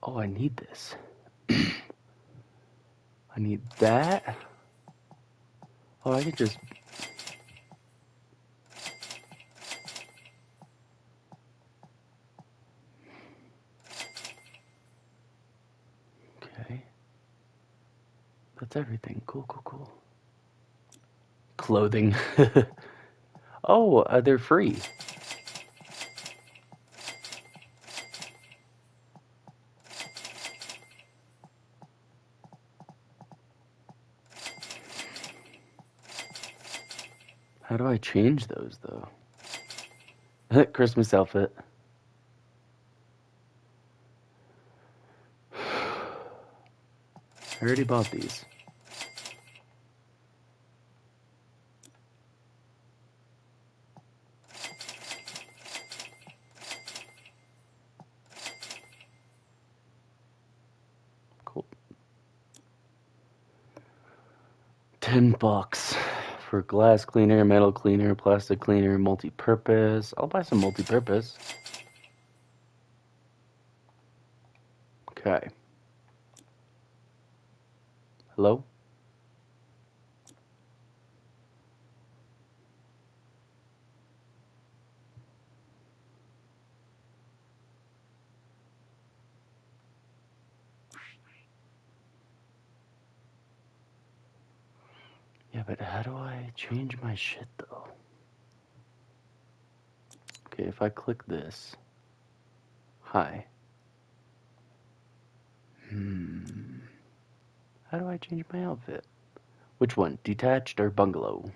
Oh, I need this. I need that. Oh, I could just... Okay. That's everything. Cool, cool, cool. Clothing. Oh, they're free. How do I change those, though? Christmas outfit. I already bought these. Cool. $10 for glass cleaner, metal cleaner, plastic cleaner, multi-purpose. I'll buy some multi-purpose. Okay. Hello? Yeah, but how do I change my shit, though? Okay, if I click this. Hi. How do I change my outfit? Which one? Detached or bungalow?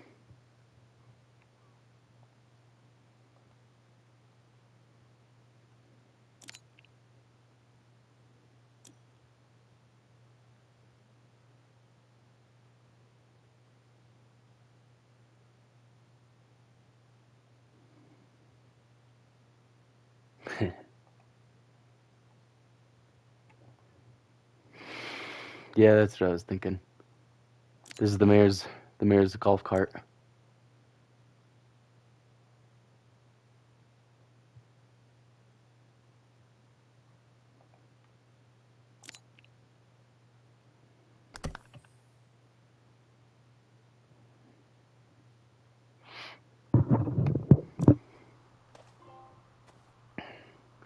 Yeah, that's what I was thinking. This is the mayor's golf cart.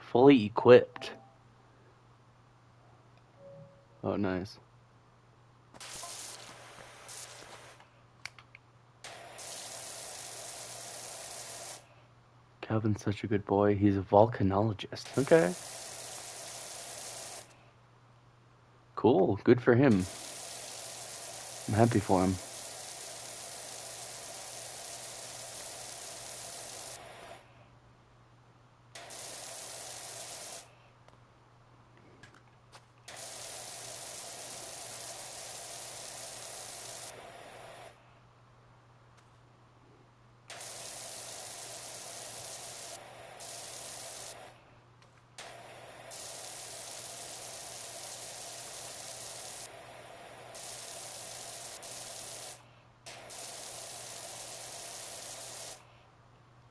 Fully equipped. Oh, nice. Calvin's such a good boy. He's a volcanologist. Okay. Cool. Good for him. I'm happy for him.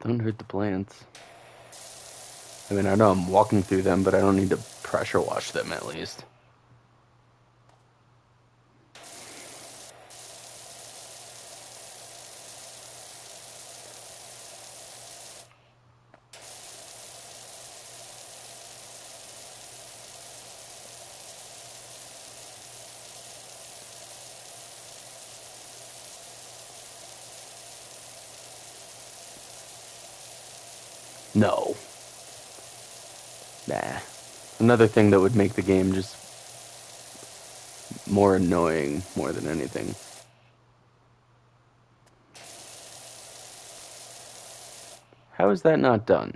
Don't hurt the plants. I mean, I know I'm walking through them, but I don't need to pressure wash them at least. No. Nah. Another thing that would make the game just more annoying more than anything. How is that not done?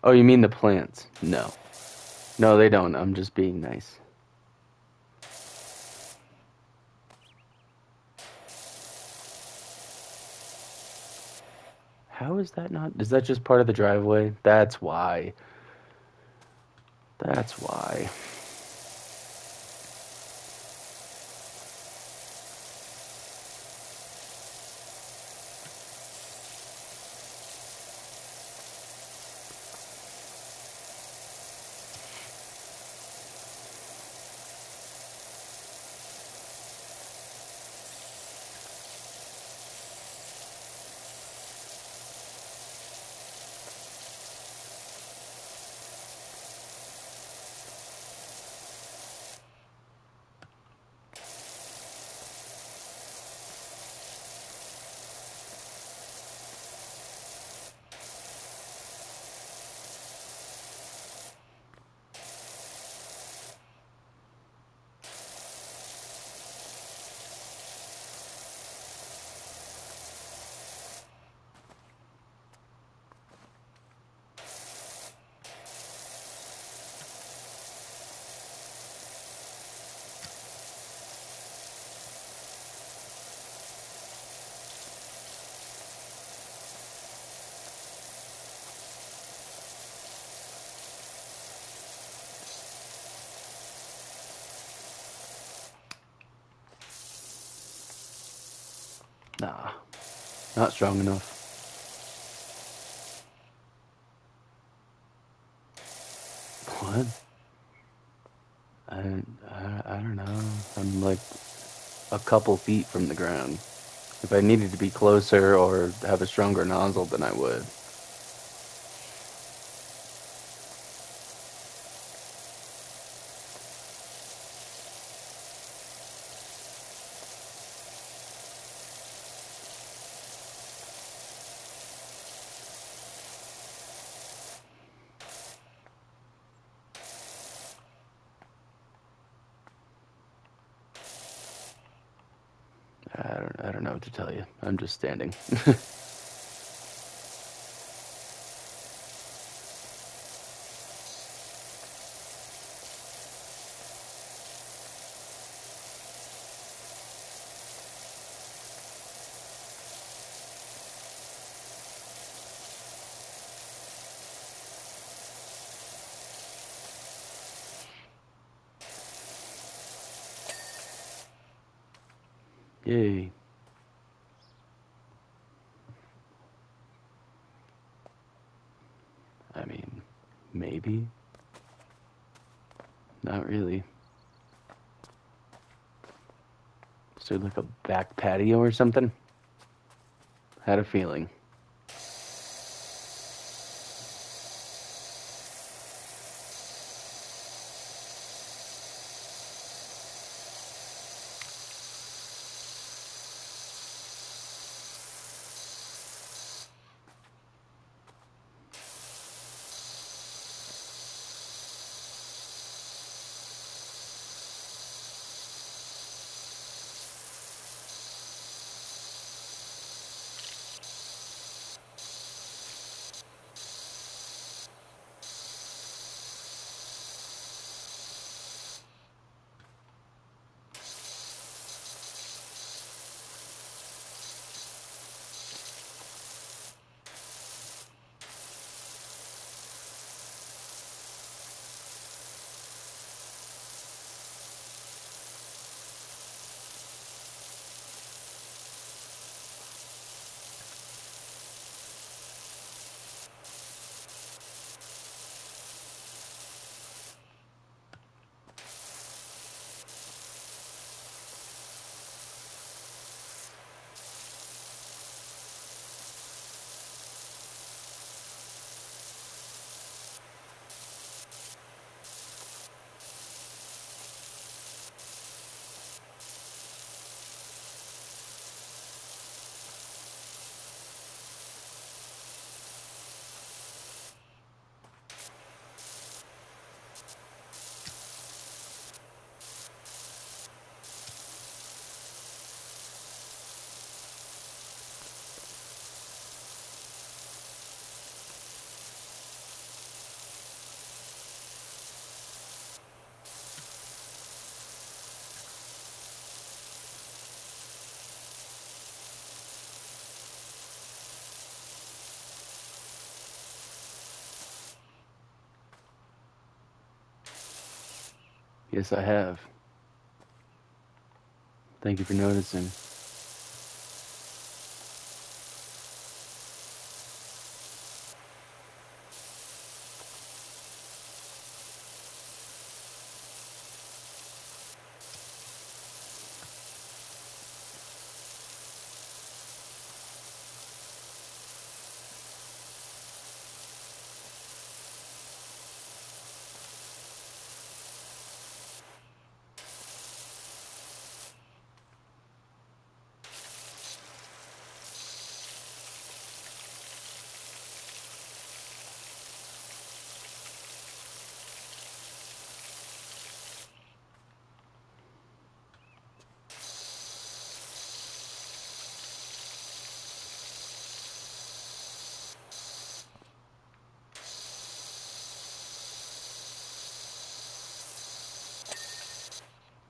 Oh, you mean the plants? No. No, they don't. I'm just being nice. How is that not? Is that just part of the driveway? That's why. That's why. Nah, not strong enough. What? I don't know. I'm like a couple feet from the ground. If I needed to be closer or have a stronger nozzle, then I would. I don't know what to tell you. I'm just standing. Yay. I mean, maybe. Not really. Is there like a back patio or something? Had a feeling. Yes, I have. Thank you for noticing.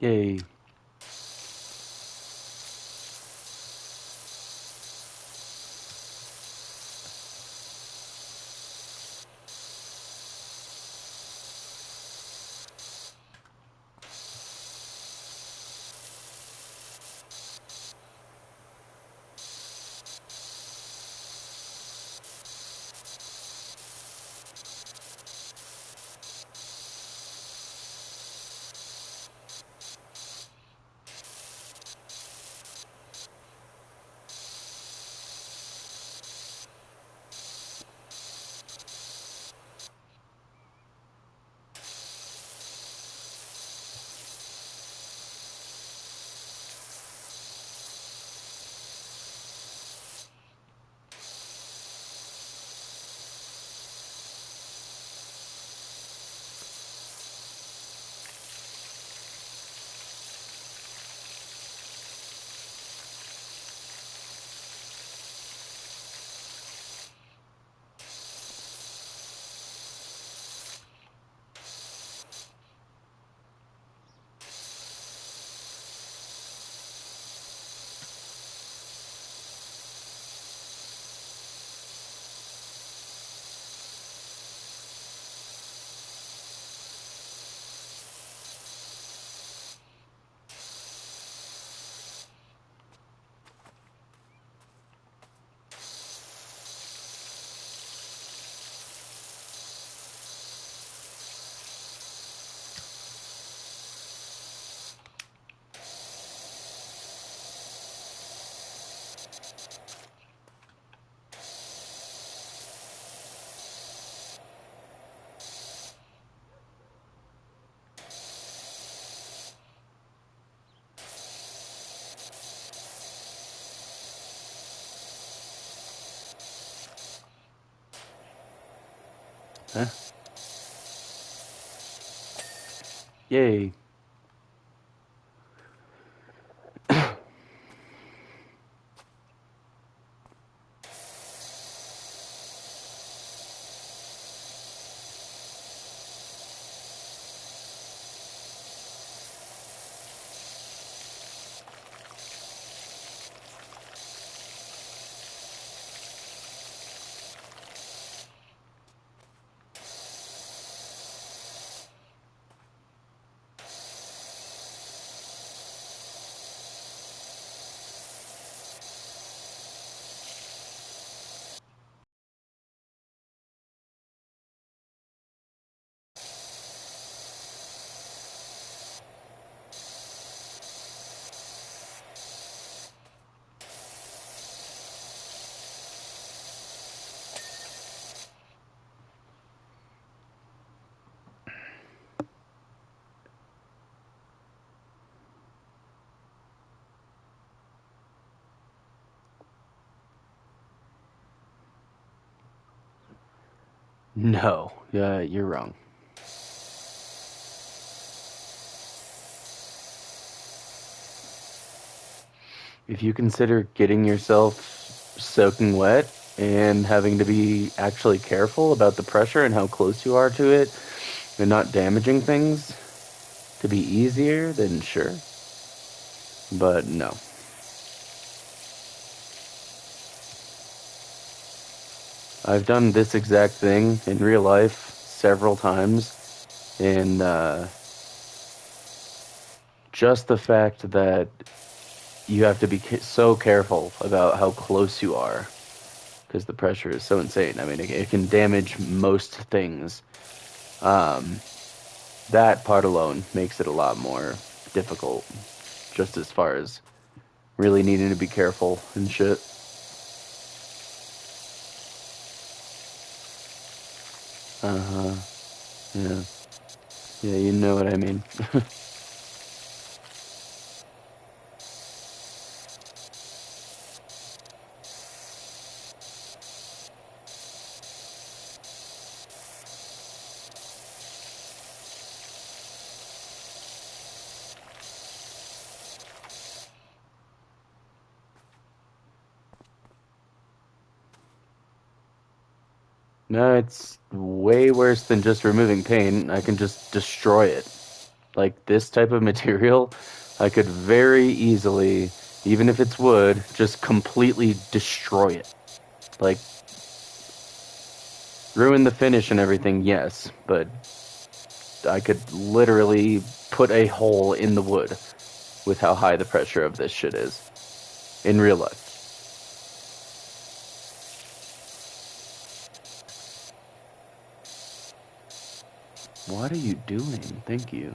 Yay. Huh? Yay. No, yeah, you're wrong. If you consider getting yourself soaking wet and having to be actually careful about the pressure and how close you are to it and not damaging things to be easier, then sure. But no. I've done this exact thing in real life several times, and just the fact that you have to be so careful about how close you are because the pressure is so insane. I mean, it can damage most things. Um, that part alone makes it a lot more difficult, just as far as really needing to be careful and shit. Uh-huh. Yeah. Yeah, you know what I mean. No, it's way worse than just removing paint. I can just destroy it. Like this type of material, I could very easily, even if it's wood, just completely destroy it. Like, ruin the finish and everything, yes, but I could literally put a hole in the wood with how high the pressure of this shit is in real life. What are you doing? Thank you.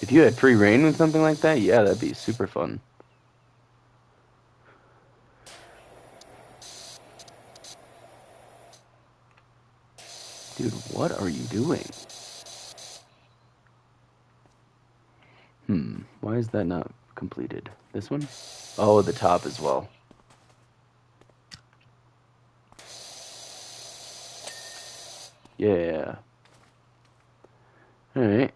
If you had free reign with something like that, yeah, that'd be super fun. Dude, what are you doing? Why is that not completed? This one? Oh, the top as well. Yeah. Alright.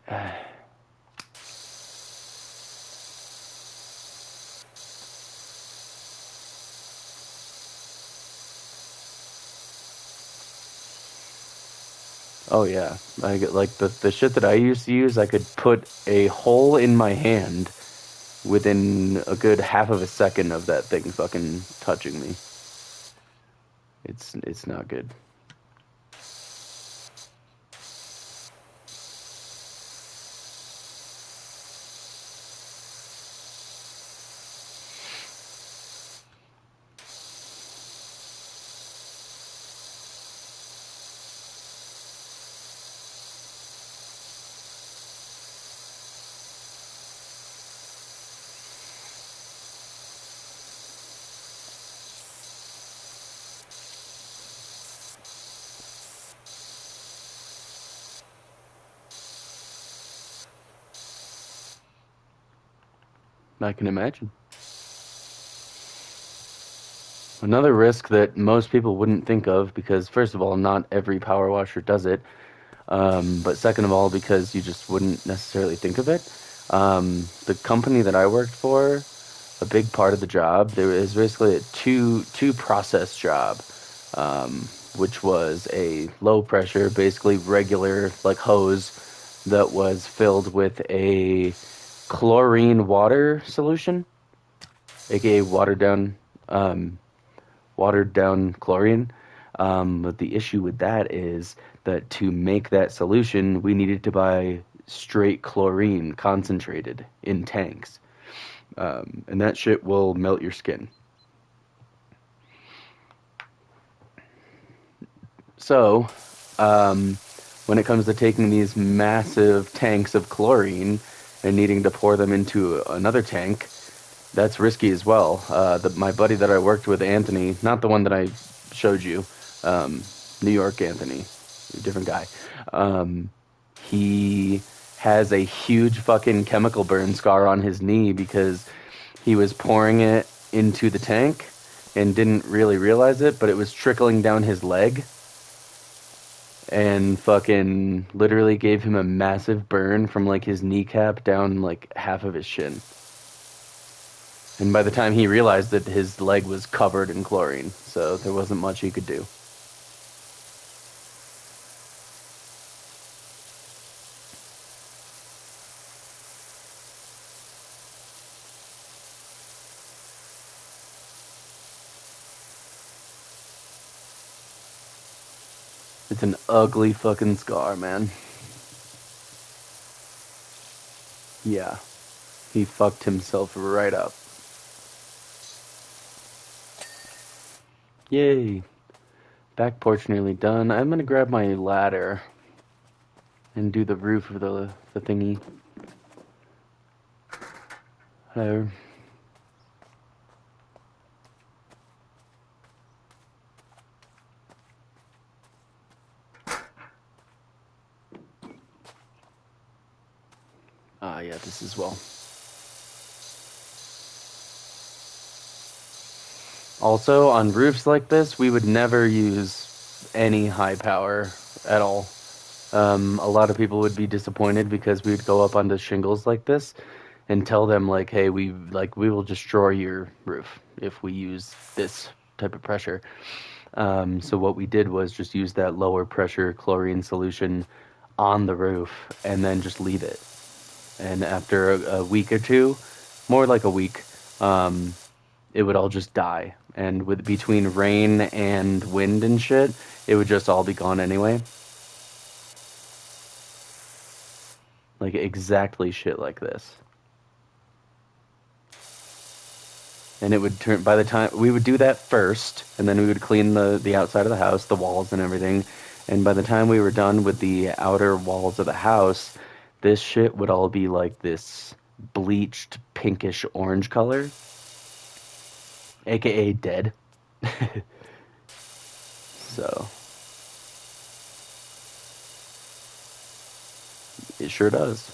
Oh yeah. I get like the shit that I used to use, I could put a hole in my hand within a good half of a second of that thing fucking touching me. It's not good. I can imagine. Another risk that most people wouldn't think of because, first of all, not every power washer does it. But second of all, because you just wouldn't necessarily think of it. The company that I worked for, a big part of the job, there was basically a two process job, which was a low pressure, basically regular like hose that was filled with a chlorine water solution, aka um, watered down chlorine. But the issue with that is that to make that solution, we needed to buy straight chlorine concentrated in tanks. And that shit will melt your skin. So, um, when it comes to taking these massive tanks of chlorine and needing to pour them into another tank, that's risky as well. My buddy that I worked with, Anthony, not the one that I showed you, um, New York Anthony, different guy. Um, he has a huge fucking chemical burn scar on his knee because he was pouring it into the tank and didn't really realize it, but it was trickling down his leg and fucking literally gave him a massive burn from like his kneecap down like half of his shin. And by the time he realized it, his leg was covered in chlorine, so there wasn't much he could do. It's an ugly fucking scar, man. Yeah. He fucked himself right up. Yay. Back porch nearly done. I'm gonna grab my ladder and do the roof of the thingy. Hello. Ah, yeah, this as well. Also, on roofs like this, we would never use any high power at all. A lot of people would be disappointed because we'd go up onto shingles like this and tell them like, "Hey, we will destroy your roof if we use this type of pressure." So what we did was just use that lower pressure chlorine solution on the roof and then just leave it. And after a week or two, more like a week, it would all just die. And with between rain and wind and shit, it would just all be gone anyway. Like exactly shit like this. And it would turn by the time we would do that first, and then we would clean the outside of the house, the walls and everything. And by the time we were done with the outer walls of the house, this shit would all be like this bleached pinkish orange color, aka dead. So it sure does.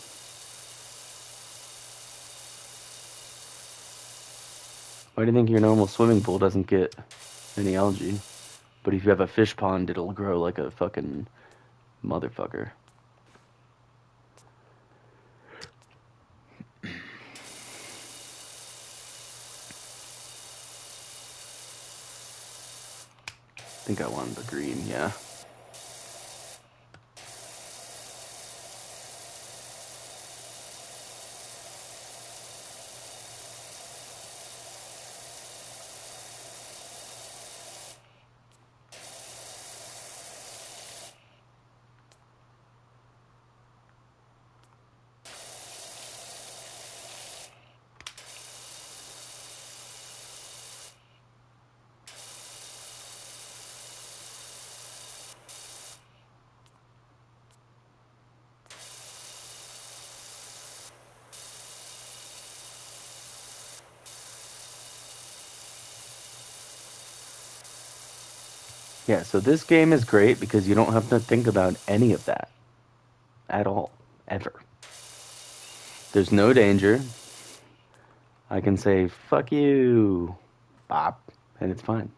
Why do you think your normal swimming pool doesn't get any algae? But if you have a fish pond, it'll grow like a fucking motherfucker. I think I wanted the green, yeah. Yeah, so this game is great because you don't have to think about any of that at all, ever. There's no danger. I can say, fuck you, bop, and it's fine.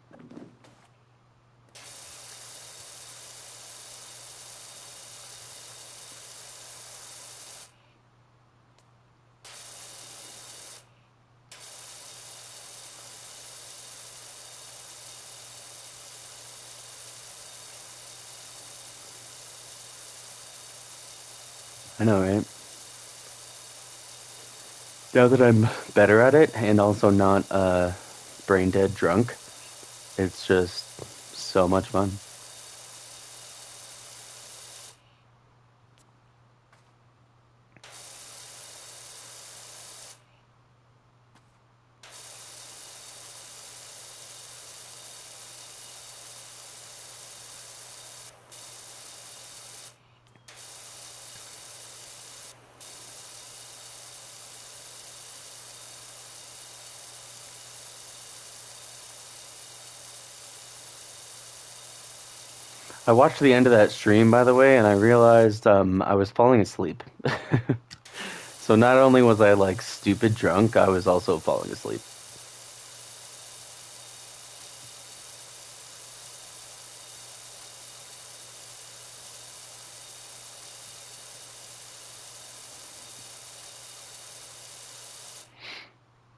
I know, right? Now that I'm better at it and also not brain dead drunk, it's just so much fun. I watched the end of that stream, by the way, and I realized I was falling asleep. So not only was I like stupid drunk, I was also falling asleep.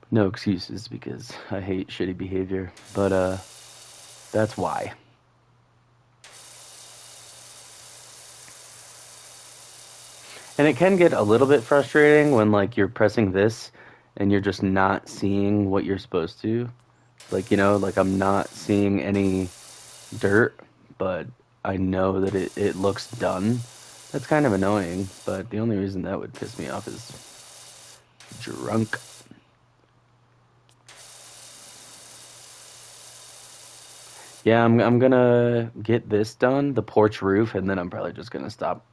No excuses because I hate shitty behavior, but that's why. And it can get a little bit frustrating when like you're pressing this and you're just not seeing what you're supposed to. Like, like I'm not seeing any dirt, but I know that it looks done. That's kind of annoying, but the only reason that would piss me off is drunk. Yeah, I'm gonna get this done, the porch roof, and then I'm probably just gonna stop.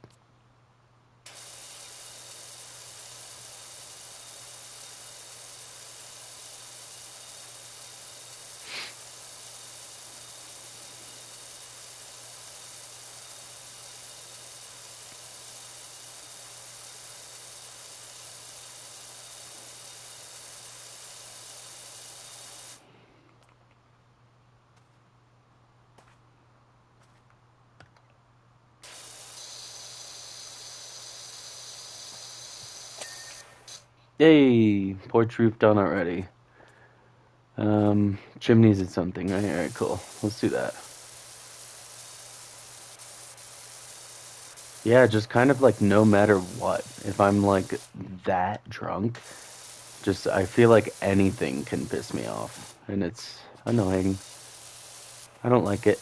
Yay! Porch roof done already. Chimneys is something, right? Alright, cool. Let's do that. Yeah, just kind of like no matter what. If I'm like that drunk, just I feel like anything can piss me off. And it's annoying. I don't like it.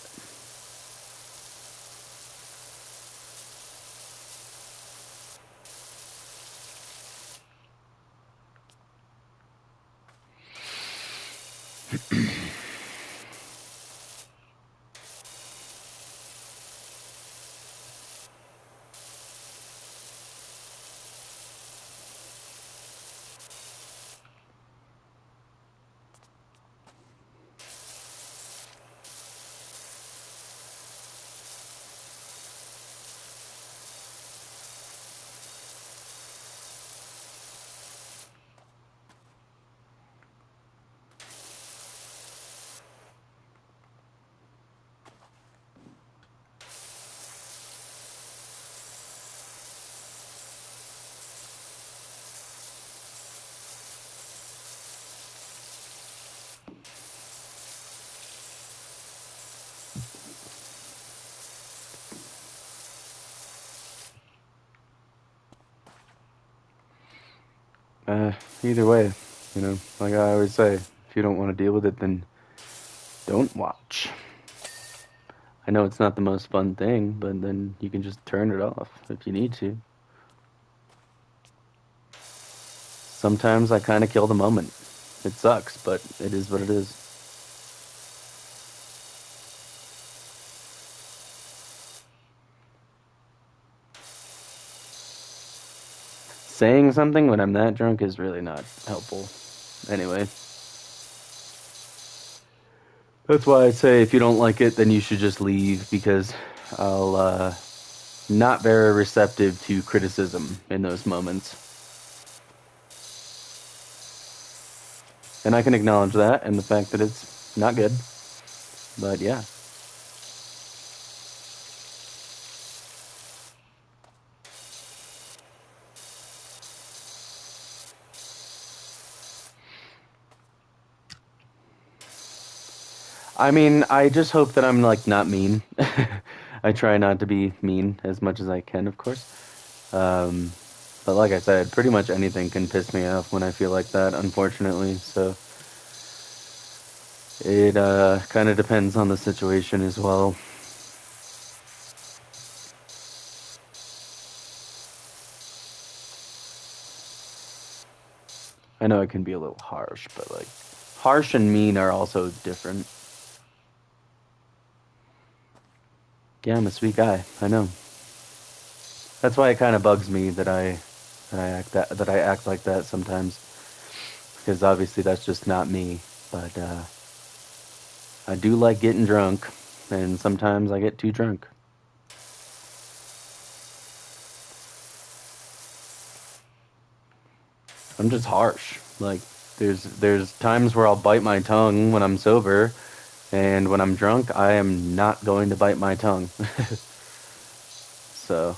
Either way, like I always say, if you don't want to deal with it, then don't watch. I know it's not the most fun thing, but then you can just turn it off if you need to. Sometimes I kind of kill the moment. It sucks, but it is what it is. Saying something when I'm that drunk is really not helpful. Anyway, that's why I say if you don't like it, then you should just leave because I'll not very receptive to criticism in those moments. And I can acknowledge that and the fact that it's not good. But yeah. I mean, I just hope that I'm like not mean. I try not to be mean as much as I can, of course. Um, but like I said, pretty much anything can piss me off when I feel like that, unfortunately. So it kind of depends on the situation as well. I know it can be a little harsh, but like harsh and mean are also different. Yeah, I'm a sweet guy. I know. That's why it kind of bugs me that I act like that sometimes because obviously that's just not me. But I do like getting drunk, and sometimes I get too drunk. I'm just harsh. Like there's times where I'll bite my tongue when I'm sober, and when I'm drunk, I am not going to bite my tongue. So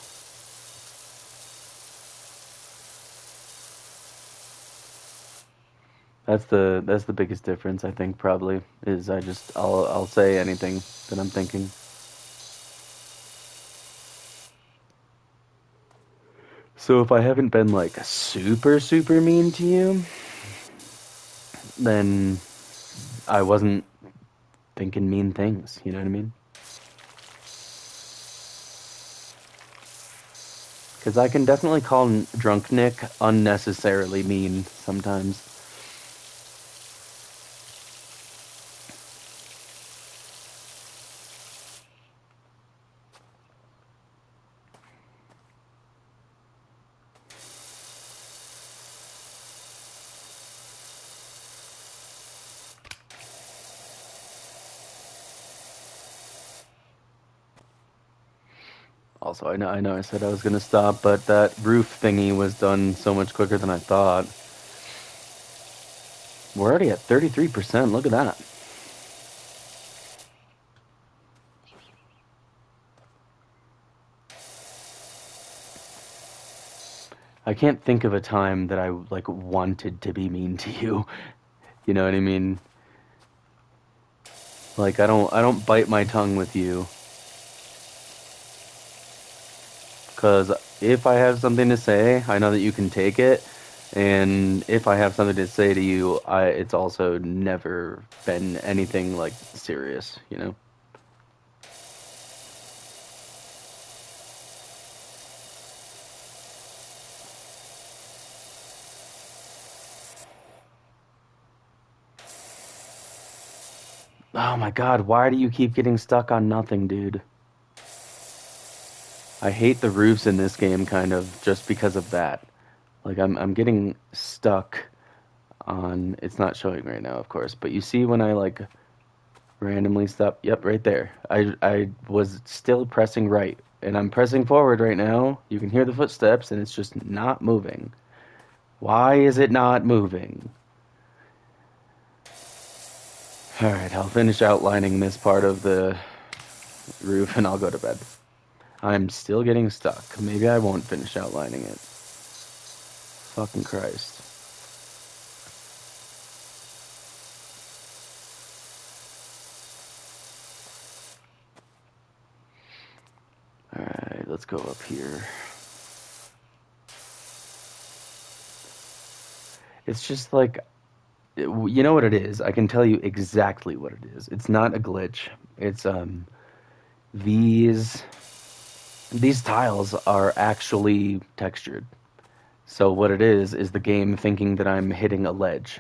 that's the biggest difference I think probably is I'll say anything that I'm thinking. So if I haven't been like super mean to you, then I wasn't thinking mean things. You know what I mean? Because I can definitely call Drunk Nick unnecessarily mean sometimes. Also, I know I said I was gonna stop, but that roof thingy was done so much quicker than I thought. We're already at 33%. Look at that. I can't think of a time that I like wanted to be mean to you. You know what I mean? Like I don't bite my tongue with you, because if I have something to say, I know that you can take it. And if I have something to say to you, it's also never been anything like serious, you know? Oh my God, why do you keep getting stuck on nothing, dude? I hate the roofs in this game kind of just because of that. Like I'm getting stuck on, it's not showing right now, of course, but you see when I like randomly stop, yep, right there. I was still pressing right, and I'm pressing forward right now. You can hear the footsteps and it's just not moving. Why is it not moving? All right, I'll finish outlining this part of the roof and I'll go to bed. I'm still getting stuck. Maybe I won't finish outlining it. Fucking Christ. Alright, let's go up here. It's just like, you know what it is? I can tell you exactly what it is. It's not a glitch. It's, these, these tiles are actually textured. So what it is the game thinking that I'm hitting a ledge.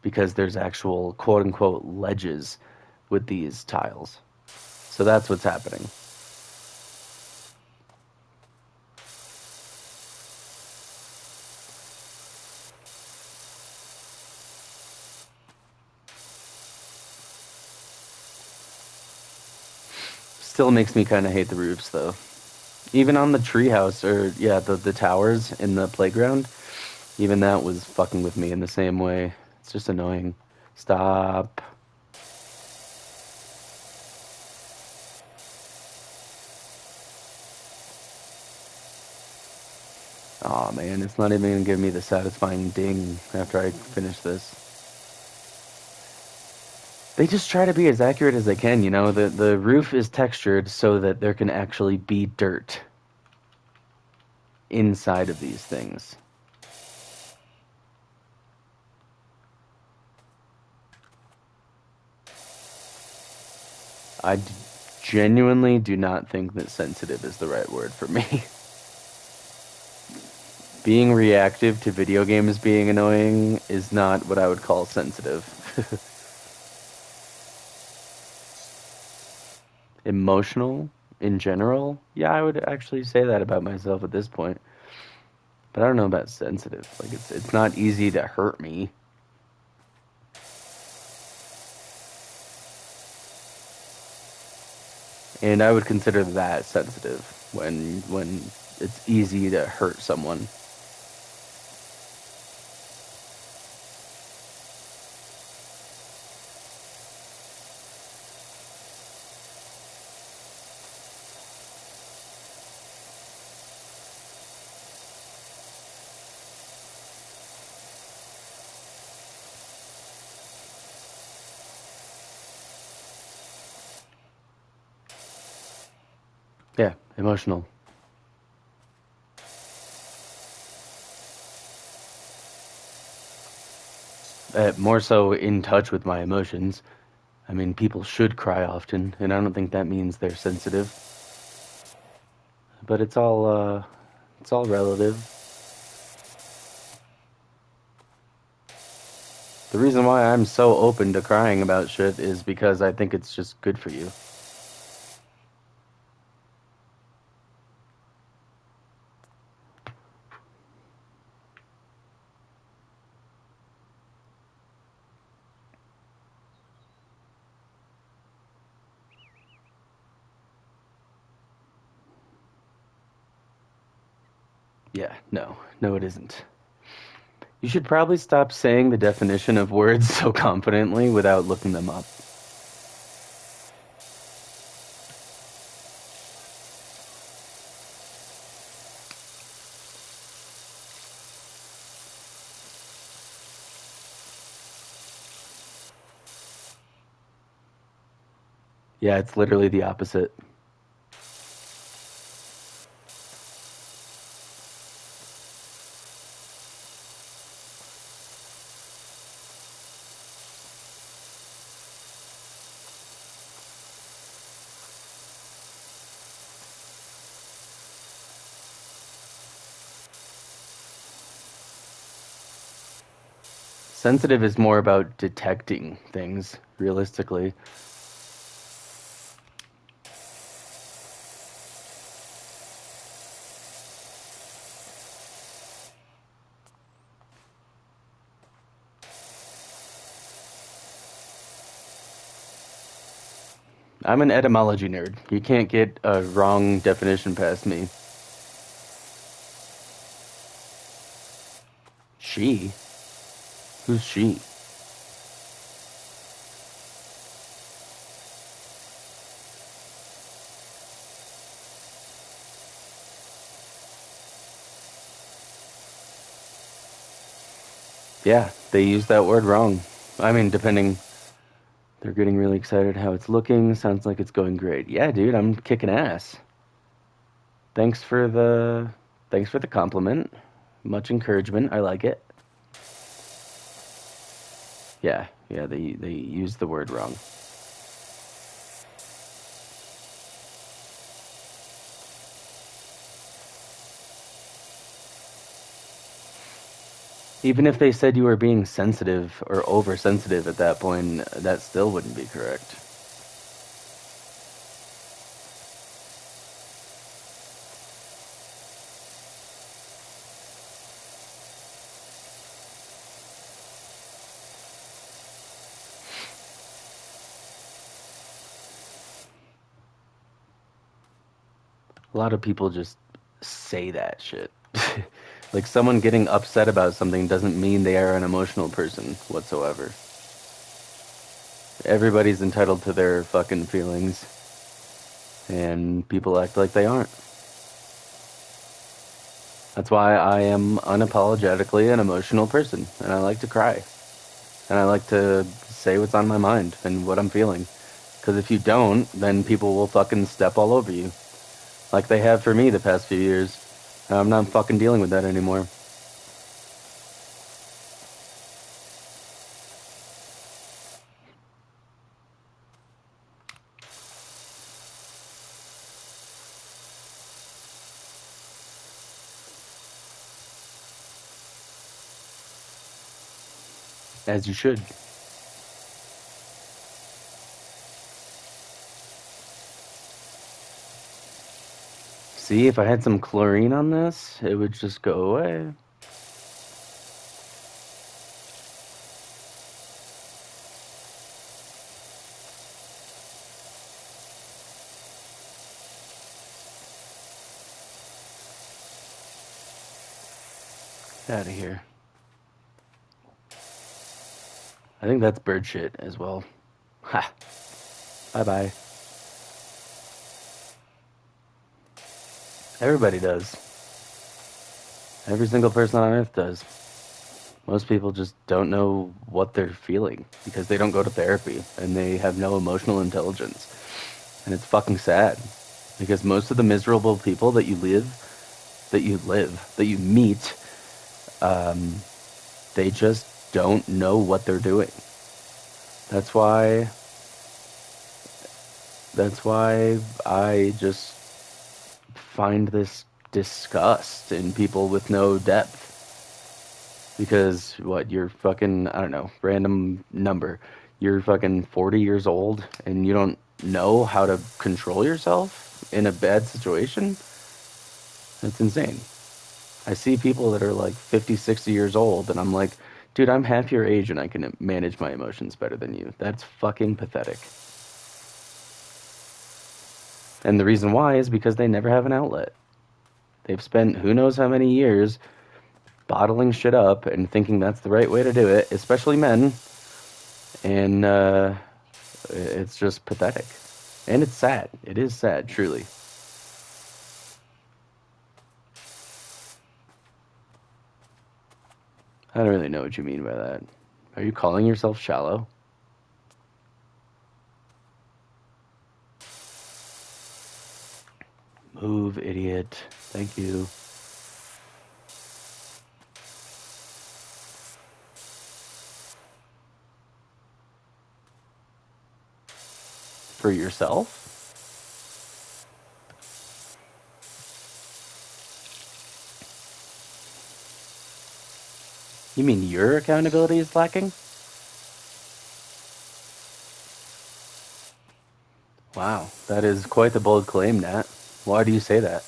Because there's actual quote-unquote ledges with these tiles. So that's what's happening. Still makes me kind of hate the roofs, though. Even on the treehouse, or yeah, the towers in the playground, even that was fucking with me in the same way. It's just annoying. Stop. Aw, man, it's not even gonna give me the satisfying ding after I finish this. They just try to be as accurate as they can, you know? The roof is textured so that there can actually be dirt inside of these things. I genuinely do not think that sensitive is the right word for me. Being reactive to video games being annoying is not what I would call sensitive. Emotional in general, yeah, I would actually say that about myself at this point. But I don't know about sensitive. Like it's not easy to hurt me. And I would consider that sensitive when it's easy to hurt someone. Yeah, emotional. More so in touch with my emotions. I mean, people should cry often, and I don't think that means they're sensitive. But it's all It's all relative. The reason why I'm so open to crying about shit is because I think it's just good for you. Yeah, no, it isn't. You should probably stop saying the definition of words so confidently without looking them up. Yeah, it's literally the opposite. Sensitive is more about detecting things, realistically. I'm an etymology nerd. You can't get a wrong definition past me. She? Who's she? Yeah, they use that word wrong. I mean, depending. They're getting really excited how it's looking. Sounds like it's going great. Yeah, dude, I'm kicking ass. Thanks for the thanks for the compliment. Much encouragement. I like it. Yeah, they use the word wrong. Even if they said you were being sensitive or oversensitive at that point, that still wouldn't be correct. A lot of people just say that shit. Like someone getting upset about something doesn't mean they are an emotional person whatsoever. Everybody's entitled to their fucking feelings, and people act like they aren't. That's why I am unapologetically an emotional person, and I like to cry, and I like to say what's on my mind and what I'm feeling. Because if you don't, then people will fucking step all over you, like they have for me the past few years. I'm not fucking dealing with that anymore. As you should. See, if I had some chlorine on this, it would just go away. Out of here. I think that's bird shit as well. Ha. Bye bye. Everybody does. Every single person on earth does. Most people just don't know what they're feeling because they don't go to therapy and they have no emotional intelligence. And it's fucking sad because most of the miserable people that you meet, um, they just don't know what they're doing. That's why, that's why I just find this disgust in people with no depth. Because what, you're fucking, I don't know, random number. You're fucking 40 years old and you don't know how to control yourself in a bad situation? That's insane. I see people that are like 50, 60 years old and I'm like, dude, I'm half your age and I can manage my emotions better than you. That's fucking pathetic. And the reason why is because they never have an outlet. They've spent who knows how many years bottling shit up and thinking that's the right way to do it, especially men, and it's just pathetic. And it's sad. It is sad, truly. I don't really know what you mean by that. Are you calling yourself shallow? Move, idiot. Thank you. For yourself? You mean your accountability is lacking? Wow, that is quite the bold claim, Nat. Why do you say that?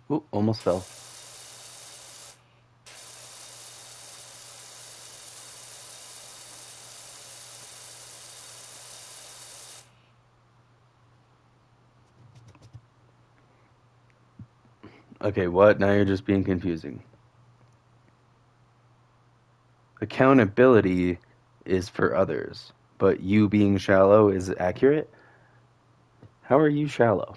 Ooh, almost fell. Okay, what? Now you're just being confusing. Accountability is for others, but you being shallow is accurate? How are you shallow?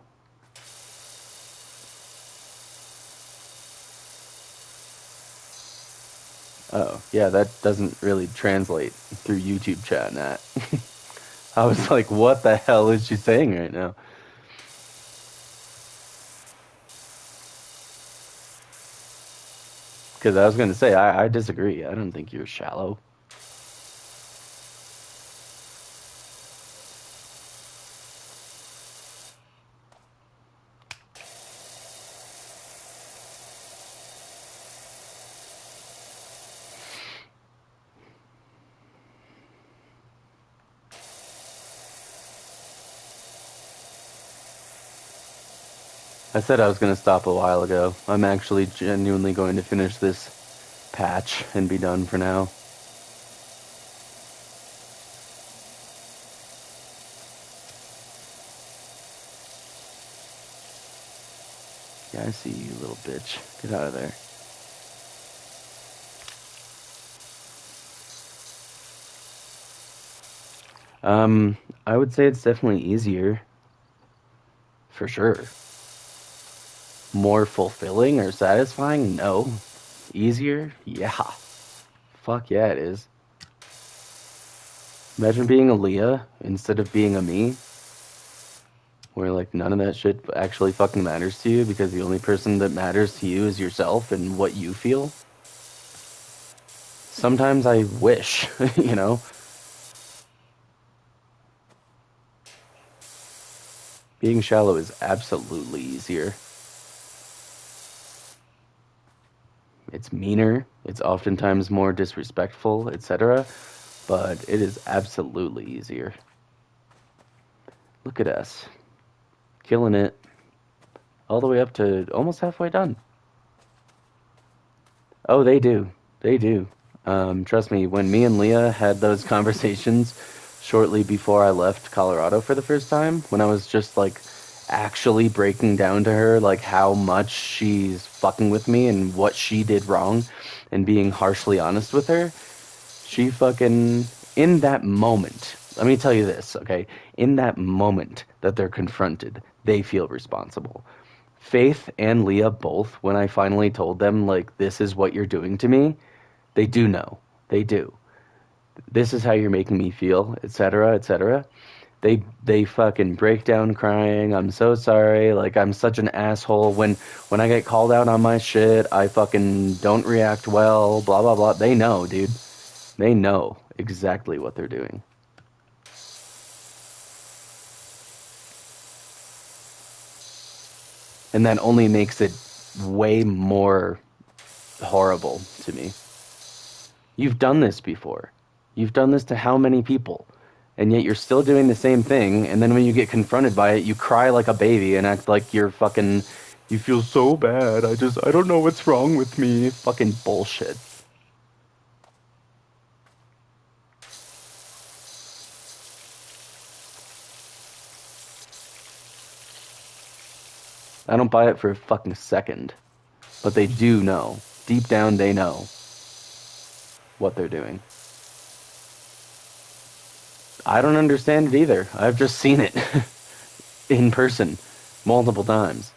Oh, yeah, that doesn't really translate through YouTube chat, Nat. I was like, what the hell is she saying right now? Because I was going to say, I disagree. I don't think you're shallow. I said I was going to stop a while ago. I'm actually genuinely going to finish this patch and be done for now. Yeah, I see you, little bitch. Get out of there. I would say it's definitely easier, for sure. More fulfilling or satisfying? No. Easier? Yeah. Fuck yeah, it is. Imagine being a Leah instead of being a me, where like none of that shit actually fucking matters to you because the only person that matters to you is yourself and what you feel. Sometimes I wish, you know, being shallow is absolutely easier. It's meaner, it's oftentimes more disrespectful, etc., but it is absolutely easier. Look at us, killing it all the way up to almost halfway done. Oh, they do. They do. Trust me, when me and Leah had those conversations shortly before I left Colorado for the first time, when I was just like actually breaking down to her like how much she's fucking with me and what she did wrong and being harshly honest with her, she fucking, in that moment, let me tell you this, okay? In that moment that they're confronted, they feel responsible. Faith and Leah both, when I finally told them, like, this is what you're doing to me, they do know. They do. This is how you're making me feel, etc., etc. They fucking break down crying. I'm so sorry. Like I'm such an asshole when I get called out on my shit. I fucking don't react well. Blah blah blah. They know, dude. They know exactly what they're doing. And that only makes it way more horrible to me. You've done this before. You've done this to how many people? And yet you're still doing the same thing, and then when you get confronted by it, you cry like a baby and act like you're fucking you feel so bad. I don't know what's wrong with me. Fucking bullshit. I don't buy it for a fucking second. But they do know. Deep down they know what they're doing. I don't understand it either. I've just seen it in person multiple times.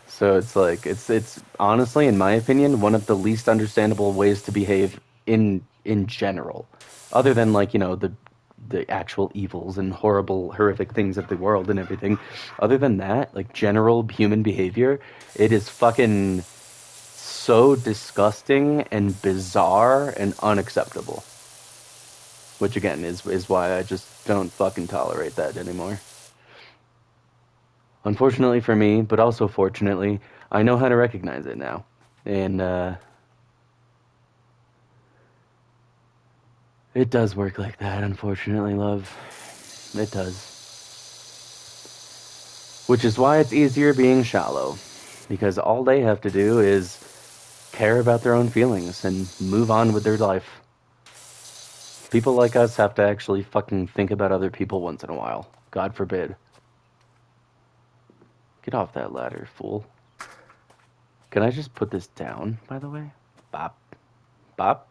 So it's like it's honestly, in my opinion, one of the least understandable ways to behave in general, other than like the actual evils and horrible, horrific things of the world and everything. Other than that, like general human behavior, it is fucking so disgusting and bizarre and unacceptable. Which again is why I just don't fucking tolerate that anymore. Unfortunately for me, but also fortunately, I know how to recognize it now. And it does work like that, unfortunately, love. It does. Which is why it's easier being shallow. Because all they have to do is care about their own feelings and move on with their life. People like us have to actually fucking think about other people once in a while. God forbid. Get off that ladder, fool. Can I just put this down, by the way? Bop. Bop.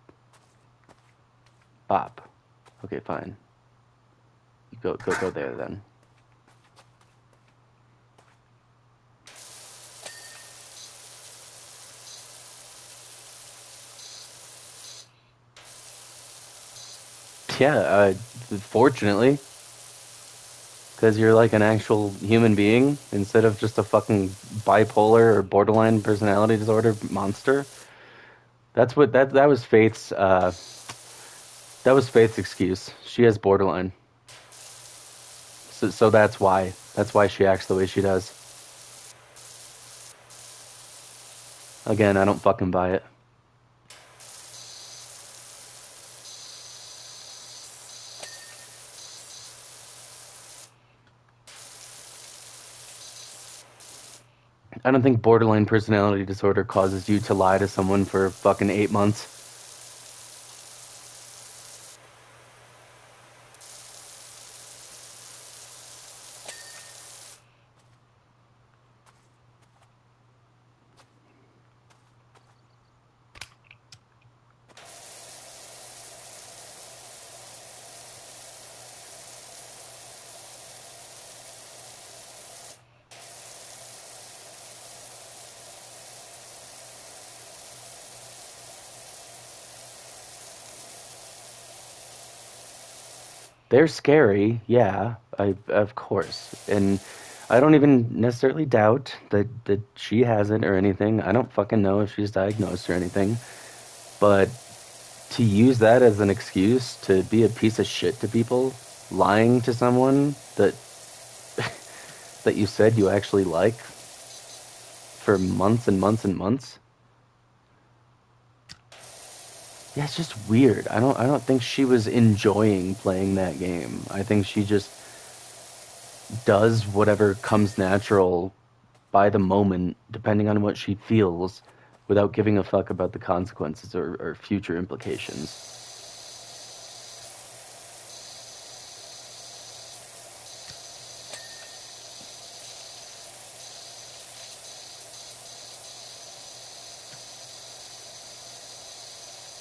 Bop. Okay, fine. Go there then. Yeah, fortunately, because you're like an actual human being instead of just a fucking bipolar or borderline personality disorder monster. That's what that was Faith's that was Faith's excuse. She has borderline, so that's why she acts the way she does. Again, I don't fucking buy it. I don't think borderline personality disorder causes you to lie to someone for fucking 8 months. They're scary, yeah, of course. And I don't even necessarily doubt that she has it or anything. I don't fucking know if she's diagnosed or anything. But to use that as an excuse to be a piece of shit to people, lying to someone that you said you actually like for months and months and months. Yeah, it's just weird. I don't think she was enjoying playing that game. I think she just does whatever comes natural by the moment, depending on what she feels, without giving a fuck about the consequences or future implications.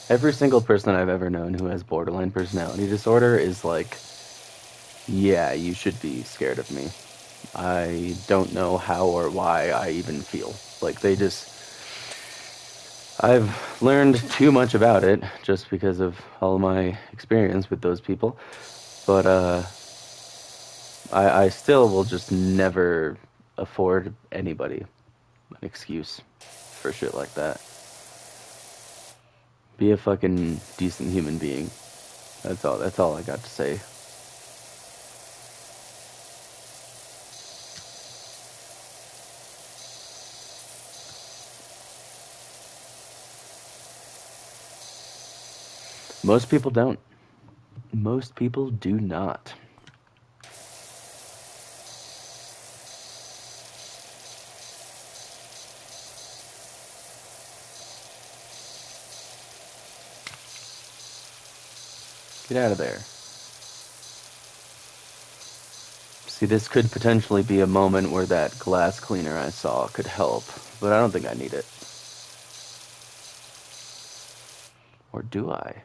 Every single person I've ever known who has borderline personality disorder is like, yeah, you should be scared of me. I don't know how or why I even feel. Like they just I've learned too much about it just because of all my experience with those people. But I still will just never afford anybody an excuse for shit like that. Be a fucking decent human being. That's all I got to say. Most people don't. Most people do not. Get out of there. See, this could potentially be a moment where that glass cleaner I saw could help, but I don't think I need it. Or do I?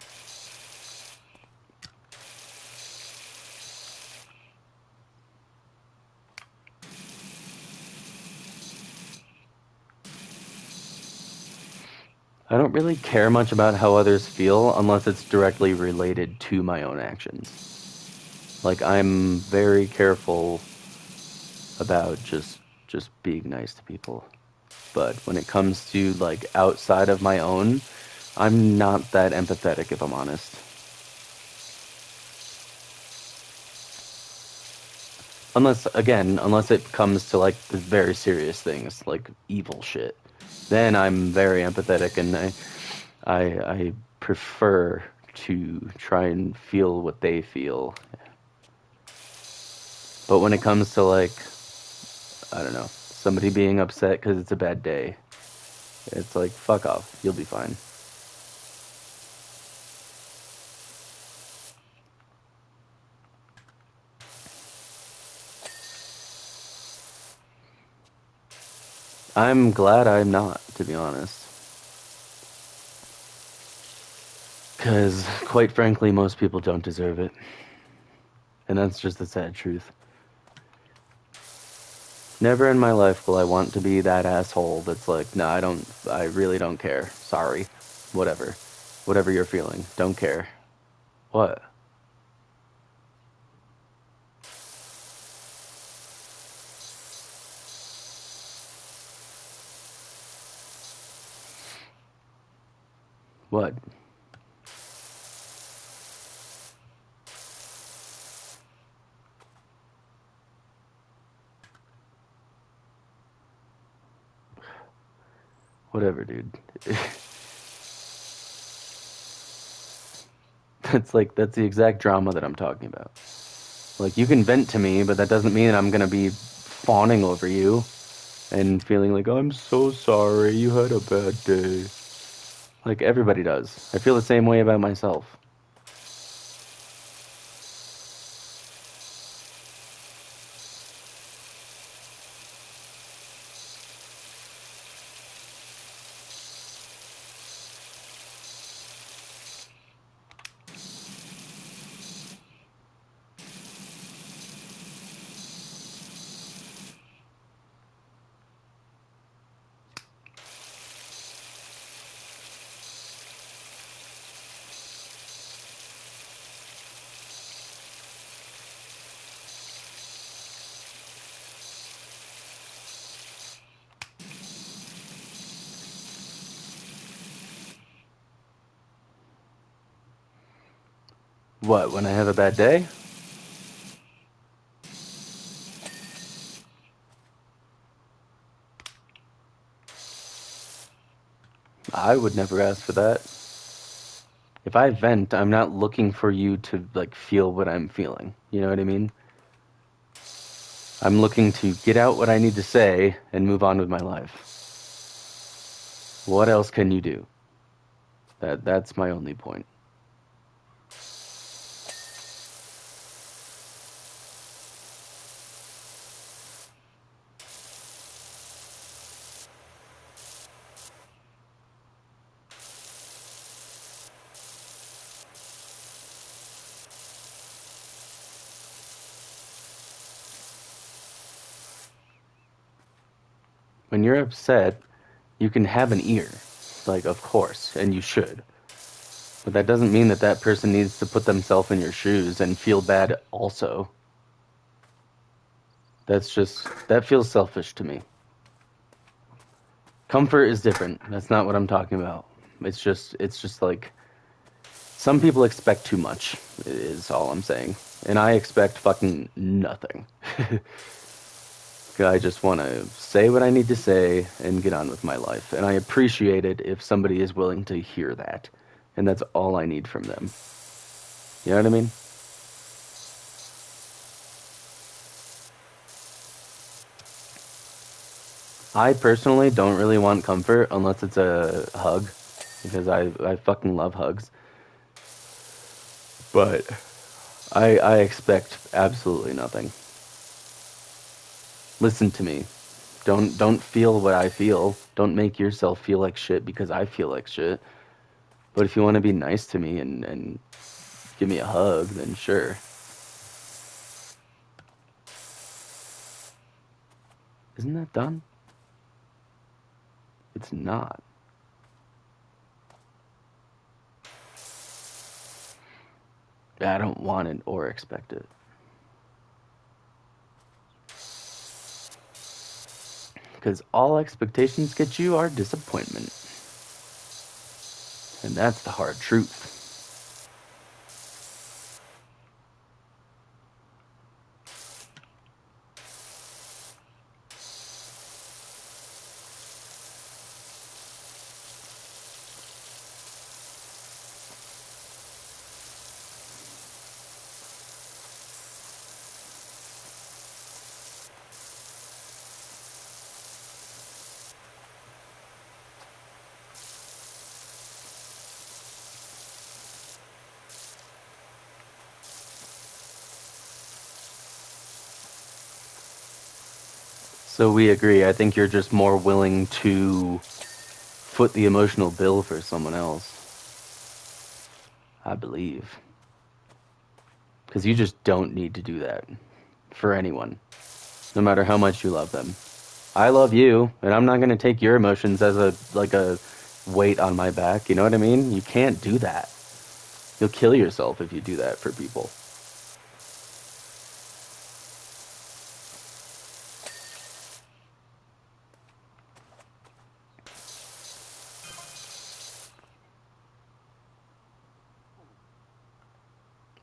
I don't really care much about how others feel unless it's directly related to my own actions. Like, I'm very careful about just being nice to people. But when it comes to like outside of my own, I'm not that empathetic if I'm honest. Unless it comes to like the very serious things, like evil shit. Then I'm very empathetic and I prefer to try and feel what they feel. But when it comes to like, I don't know, somebody being upset because it's a bad day, it's like, fuck off, you'll be fine. I'm glad I'm not, to be honest. Because, quite frankly, most people don't deserve it. And that's just the sad truth. Never in my life will I want to be that asshole that's like, no, I really don't care. Sorry. Whatever. Whatever you're feeling. Don't care. What? What? Whatever, dude. that's the exact drama that I'm talking about. Like, you can vent to me, but that doesn't mean I'm gonna be fawning over you and feeling like, I'm so sorry, you had a bad day. Like, everybody does. I feel the same way about myself. What, when I have a bad day? I would never ask for that. If I vent, I'm not looking for you to like feel what I'm feeling. You know what I mean? I'm looking to get out what I need to say and move on with my life. What else can you do? That's my only point. When you're upset, you can have an ear. Like, of course, and you should. But that doesn't mean that that person needs to put themselves in your shoes and feel bad also. That feels selfish to me. Comfort is different. That's not what I'm talking about. It's just like some people expect too much, is all I'm saying. And I expect fucking nothing. I just want to say what I need to say and get on with my life. And I appreciate it if somebody is willing to hear that. And that's all I need from them. You know what I mean? I personally don't really want comfort unless it's a hug. Because I fucking love hugs. But I expect absolutely nothing. Listen to me. Don't feel what I feel. Don't make yourself feel like shit because I feel like shit. But if you want to be nice to me and give me a hug, then sure. Isn't that done? It's not. I don't want it or expect it. Because all expectations get you are disappointment. And that's the hard truth. So we agree. I think you're just more willing to foot the emotional bill for someone else. I believe. Because you just don't need to do that for anyone, no matter how much you love them. I love you, and I'm not going to take your emotions as a weight on my back. You know what I mean? You can't do that. You'll kill yourself if you do that for people.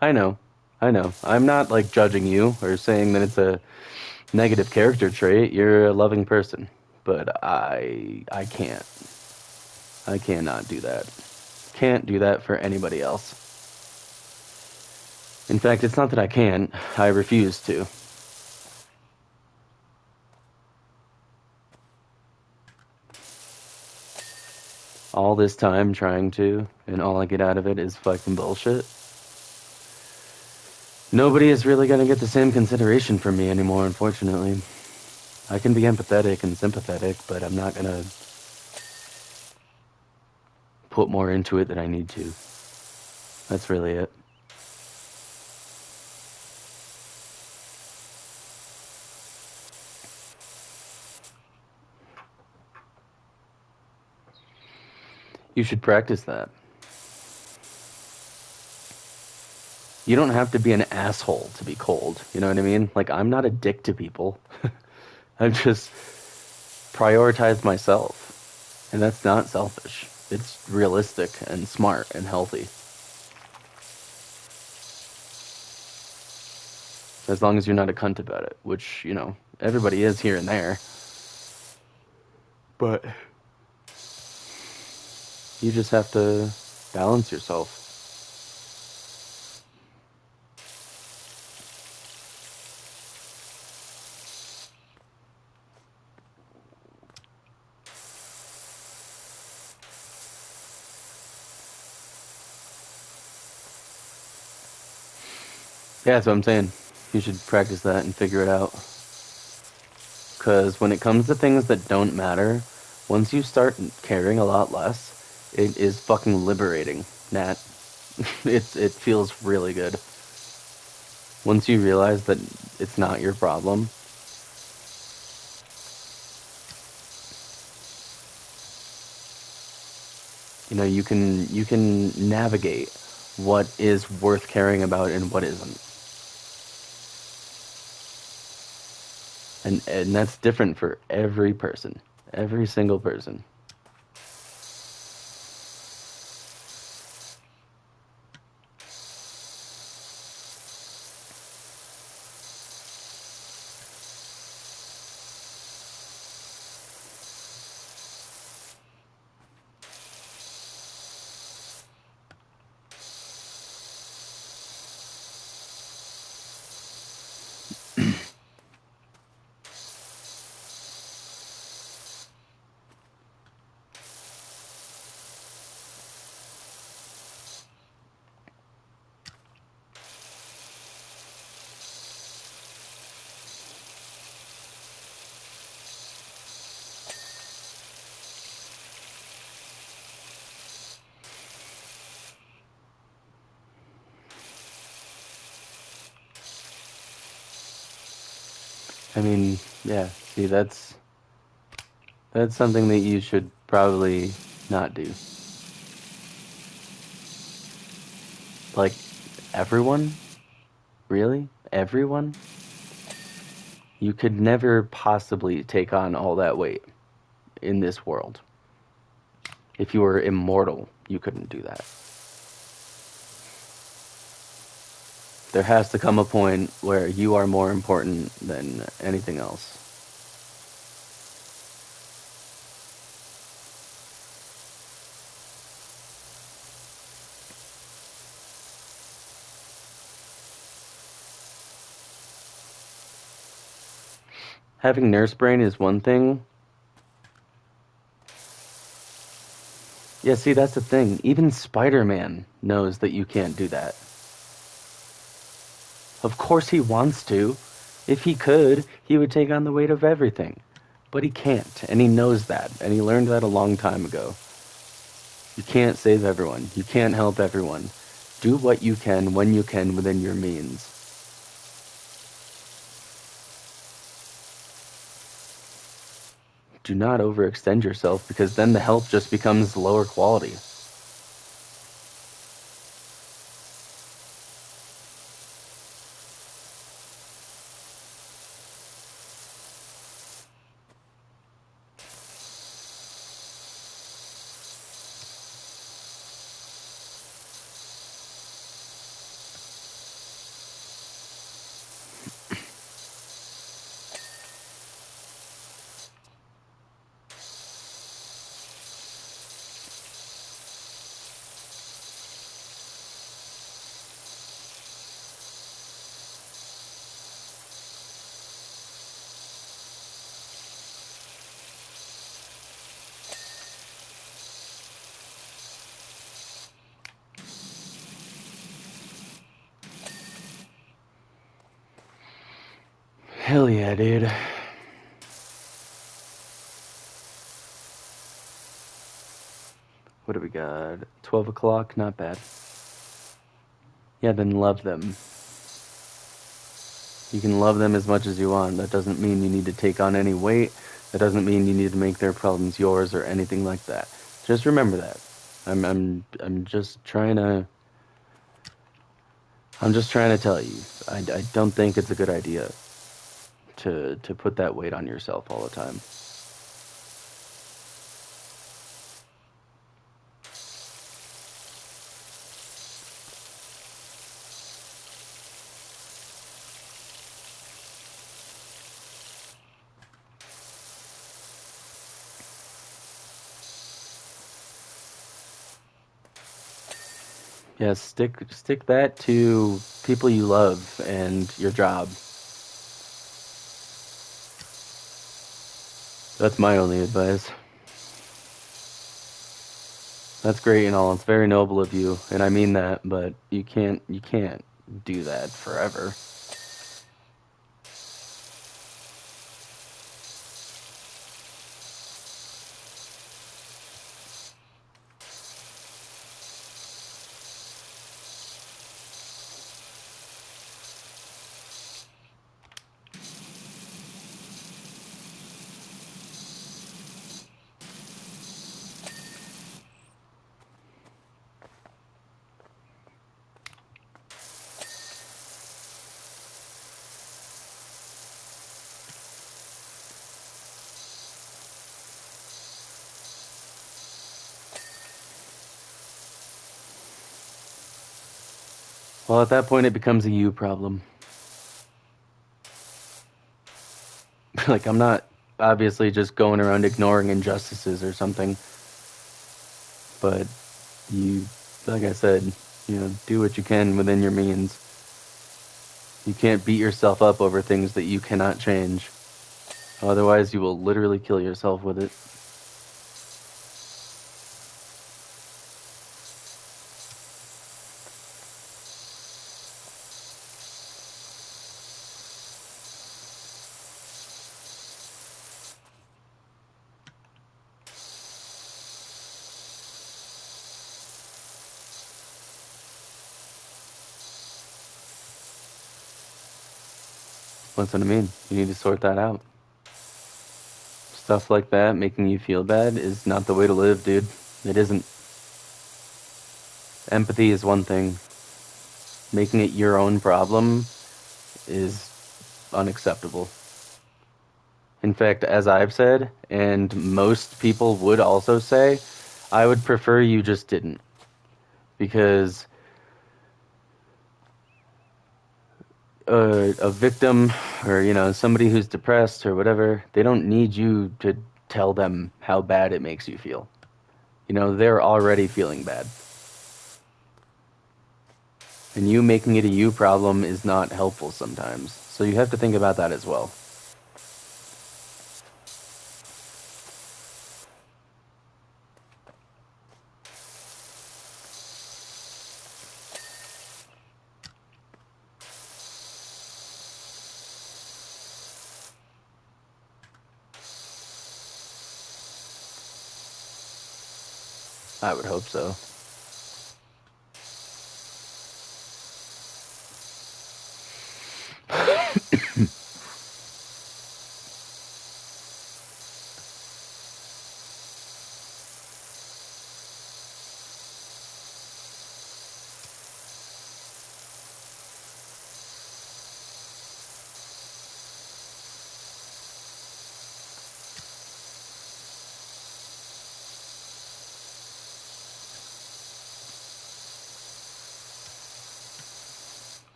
I know. I know. I'm not like judging you or saying that it's a negative character trait. You're a loving person. But I can't. I cannot do that. Can't do that for anybody else. In fact, it's not that I can't. I refuse to. All this time trying to, and all I get out of it is fucking bullshit. Nobody is really gonna get the same consideration from me anymore, unfortunately. I can be empathetic and sympathetic, but I'm not gonna put more into it than I need to. That's really it. You should practice that. You don't have to be an asshole to be cold. You know what I mean? Like, I'm not a dick to people. I just prioritize myself. And that's not selfish. It's realistic and smart and healthy. As long as you're not a cunt about it, which, you know, everybody is here and there. But you just have to balance yourself. Yeah, that's what I'm saying. You should practice that and figure it out. Because when it comes to things that don't matter, once you start caring a lot less, it is fucking liberating, Nat. It feels really good. Once you realize that it's not your problem, you know, you can navigate what is worth caring about and what isn't. And that's different for every person, every single person. I mean, yeah, see, that's something that you should probably not do. Like, everyone? Really? Everyone? You could never possibly take on all that weight in this world. If you were immortal, you couldn't do that. There has to come a point where you are more important than anything else. Having nurse brain is one thing. Yeah, see, that's the thing. Even Spider-Man knows that you can't do that. Of course he wants to. If he could, he would take on the weight of everything. But he can't, and he knows that, and he learned that a long time ago. You can't save everyone. You can't help everyone. Do what you can when you can within your means. Do not overextend yourself because then the help just becomes lower quality. Hell yeah, dude. What do we got? 12 o'clock? Not bad. Yeah, then love them. You can love them as much as you want. That doesn't mean you need to take on any weight. That doesn't mean you need to make their problems yours or anything like that. Just remember that. I'm just trying to tell you. I don't think it's a good idea to put that weight on yourself all the time. Yeah, stick that to people you love and your job. That's my only advice. That's great and all. It's very noble of you, and I mean that, but you can't do that forever. Well, at that point, it becomes a you problem. Like, I'm not obviously just going around ignoring injustices or something, but you, like I said, do what you can within your means. You can't beat yourself up over things that you cannot change. Otherwise, you will literally kill yourself with it. What's what I mean? You need to sort that out. Stuff like that making you feel bad is not the way to live, dude. It isn't. Empathy is one thing. Making it your own problem is unacceptable. In fact, as I've said, and most people would also say, I would prefer you just didn't. Because a victim or, somebody who's depressed or whatever, they don't need you to tell them how bad it makes you feel. They're already feeling bad. And you making it a you problem is not helpful sometimes. So you have to think about that as well. I would hope so.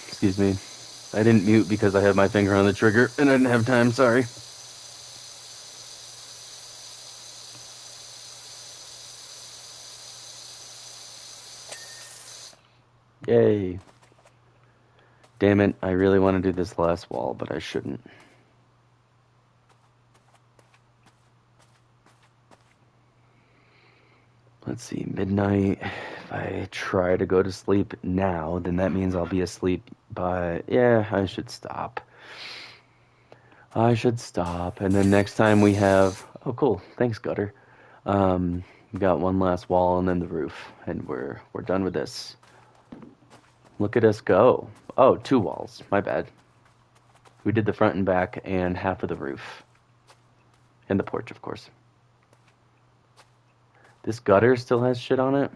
Excuse me. I didn't mute because I had my finger on the trigger and I didn't have time, sorry. Yay. Damn it, I really want to do this last wall, but I shouldn't. Let's see, midnight. If I try to go to sleep now, then that means I'll be asleep by... Yeah, I should stop. And then next time we have... Oh, cool. Thanks, Gutter. We got one last wall and then the roof, and we're done with this. Look at us go. Oh, 2 walls. My bad. We did the front and back and half of the roof. And the porch, of course. This gutter still has shit on it.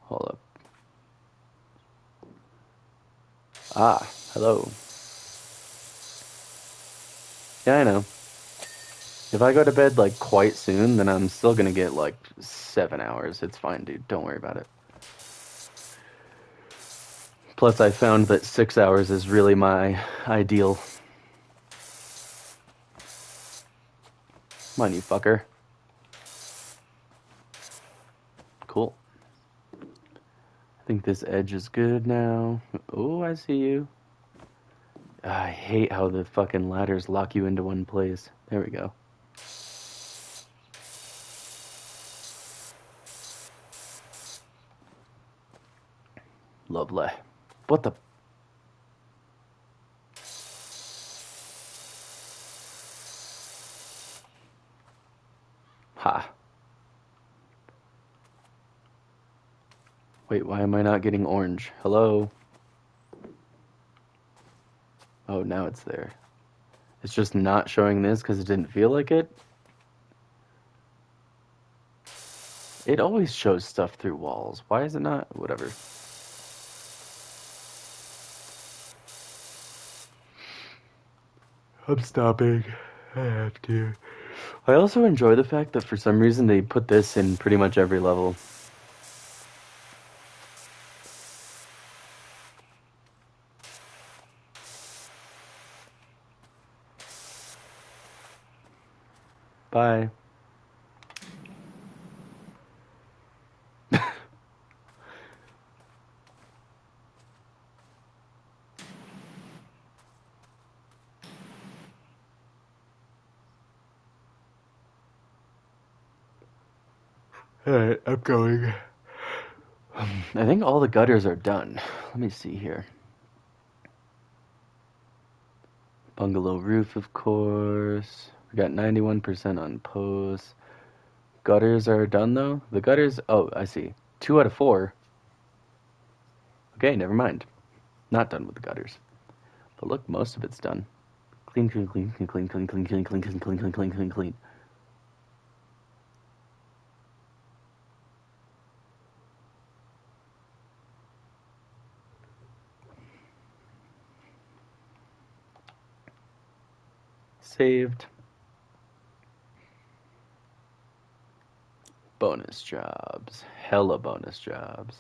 Hold up. Ah, hello. Yeah, I know. If I go to bed, like, quite soon, then I'm still gonna get, like, 7 hours. It's fine, dude. Don't worry about it. Plus, I found that 6 hours is really my ideal. Come on, you fucker. Cool. I think this edge is good now. Oh, I see you. I hate how the fucking ladders lock you into one place. There we go. Lovely. What the... Ha. Wait, why am I not getting orange? Hello? Oh, now it's there. It's just not showing this because it didn't feel like it? It always shows stuff through walls. Why is it not? Whatever. I'm stopping. I have to. I also enjoy the fact that for some reason they put this in pretty much every level. Bye. Alright, I'm going. I think all the gutters are done. Let me see here. Bungalow roof, of course. We got 91% on posts. Gutters are done, though? The gutters... Oh, I see. 2 out of 4. Okay, never mind. Not done with the gutters. But look, most of it's done. Clean, clean, clean, clean, clean, clean, clean, clean, clean, clean, clean, clean, clean, clean, clean. Saved. Bonus jobs. Hella bonus jobs.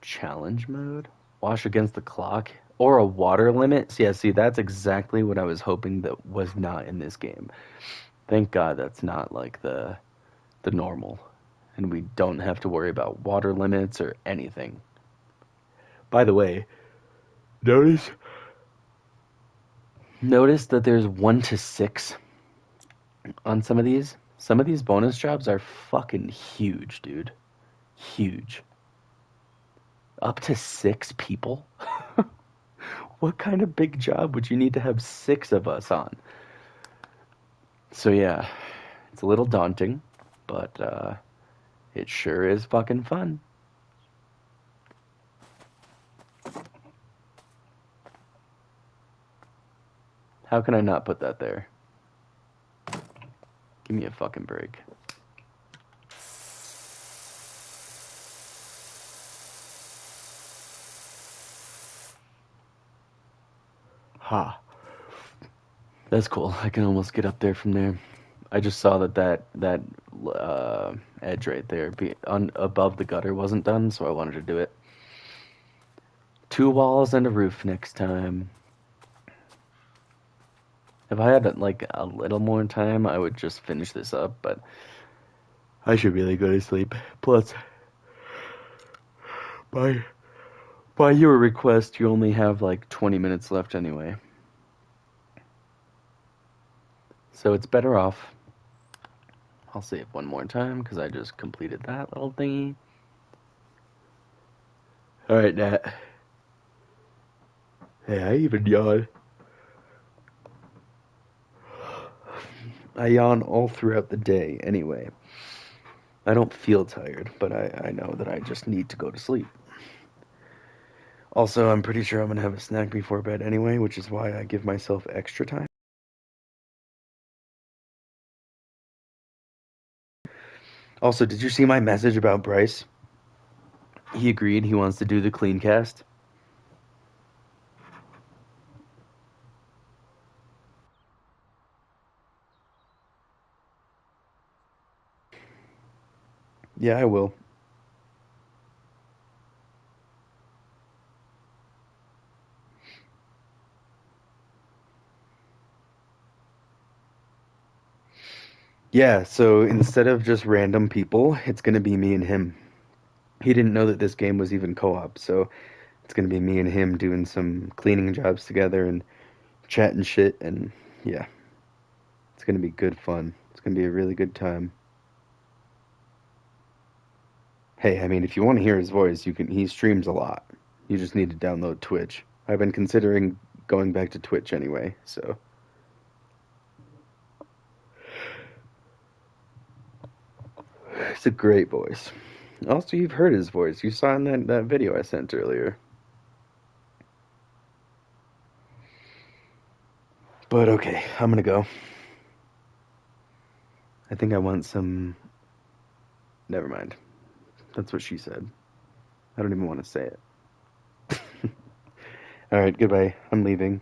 Challenge mode? Wash against the clock? Or a water limit? Yeah, see, that's exactly what I was hoping that was not in this game. Thank God that's not like the normal. And we don't have to worry about water limits or anything. By the way, notice that there's 1 to 6 on some of these. Some of these bonus jobs are fucking huge, dude. Huge. Up to 6 people? What kind of big job would you need to have 6 of us on? So yeah, it's a little daunting, but it sure is fucking fun. How can I not put that there? Give me a fucking break. Ha. That's cool. I can almost get up there from there. I just saw that edge right there above the gutter wasn't done, so I wanted to do it. 2 walls and a roof next time. If I had like a little more time, I would just finish this up, but I should really go to sleep. Plus, by your request, you only have like 20 minutes left anyway. So it's better off. I'll save one more time because I just completed that little thingy. Alright, Nat. Hey, I even yawn. I yawn all throughout the day anyway. I don't feel tired, but I know that I just need to go to sleep. Also, I'm pretty sure I'm gonna have a snack before bed anyway, which is why I give myself extra time. Also, did you see my message about Bryce? He agreed he wants to do the clean cast. Yeah, I will. Yeah, so instead of just random people, it's gonna be me and him. He didn't know that this game was even co-op, so it's gonna be me and him doing some cleaning jobs together and chatting shit, and yeah, it's gonna be good fun. It's gonna be a really good time. Hey, I mean, if you want to hear his voice, you can. He streams a lot. You just need to download Twitch. I've been considering going back to Twitch anyway, so it's a great voice. Also, you've heard his voice. You saw in that video I sent earlier. But okay, I'm gonna go. I think I want some. Never mind. That's what she said. I don't even want to say it. All right, goodbye. I'm leaving.